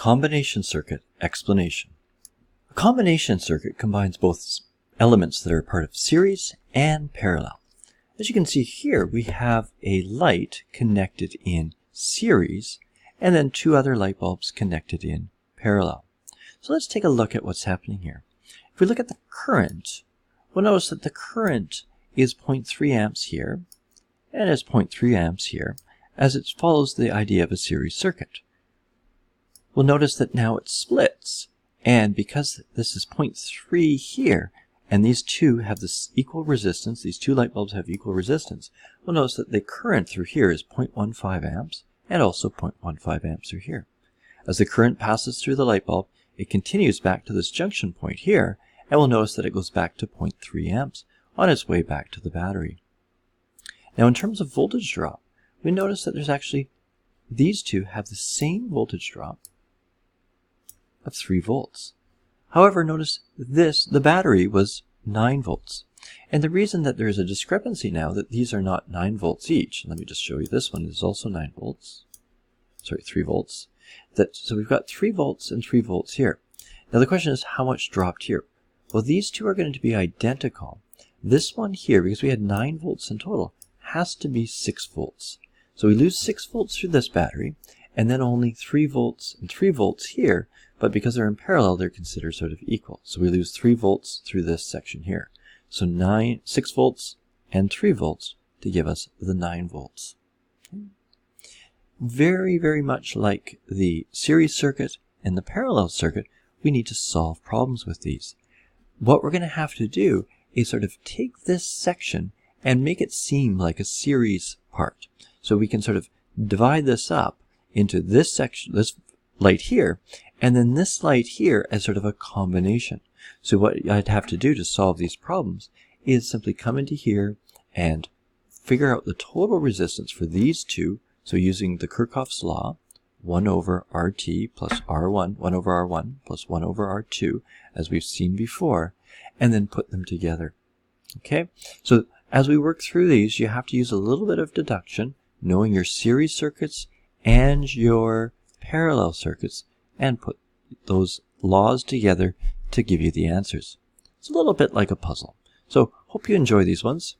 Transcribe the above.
Combination circuit explanation. A combination circuit combines both elements that are part of series and parallel. As you can see here, we have a light connected in series and then two other light bulbs connected in parallel. So let's take a look at what's happening here. If we look at the current, we'll notice that the current is 0.3 amps here and is 0.3 amps here, as it follows the idea of a series circuit. We'll notice that now it splits, and because this is 0.3 here, and these two have this equal resistance, these two light bulbs have equal resistance, we'll notice that the current through here is 0.15 amps, and also 0.15 amps through here. As the current passes through the light bulb, it continues back to this junction point here, and we'll notice that it goes back to 0.3 amps on its way back to the battery. Now in terms of voltage drop, we notice that there's actually, these two have the same voltage drop of 3 volts. However, notice this, the battery was 9 volts. And the reason that there is a discrepancy now that these are not 9 volts each, let me just show you, this one is also 9 volts. Sorry, 3 volts. So we've got 3 volts and 3 volts here. Now the question is, how much dropped here? Well, these two are going to be identical. This one here, because we had 9 volts in total, has to be 6 volts. So we lose 6 volts through this battery, and then only 3 volts and 3 volts here, but because they're in parallel, they're considered sort of equal. So we lose 3 volts through this section here. So 6 volts and 3 volts to give us the 9 volts. Very, very much like the series circuit and the parallel circuit, we need to solve problems with these. What we're going to have to do is sort of take this section and make it seem like a series part. So we can sort of divide this up into this section, this light here, and then this light here as sort of a combination. So what I'd have to do to solve these problems is simply come into here and figure out the total resistance for these two. So using the Kirchhoff's law, 1 over RT plus R1, 1 over R1 plus 1 over R2, as we've seen before, and then put them together. Okay, so as we work through these, you have to use a little bit of deduction, knowing your series circuits and your parallel circuits, and put those laws together to give you the answers. It's a little bit like a puzzle. So hope you enjoy these ones.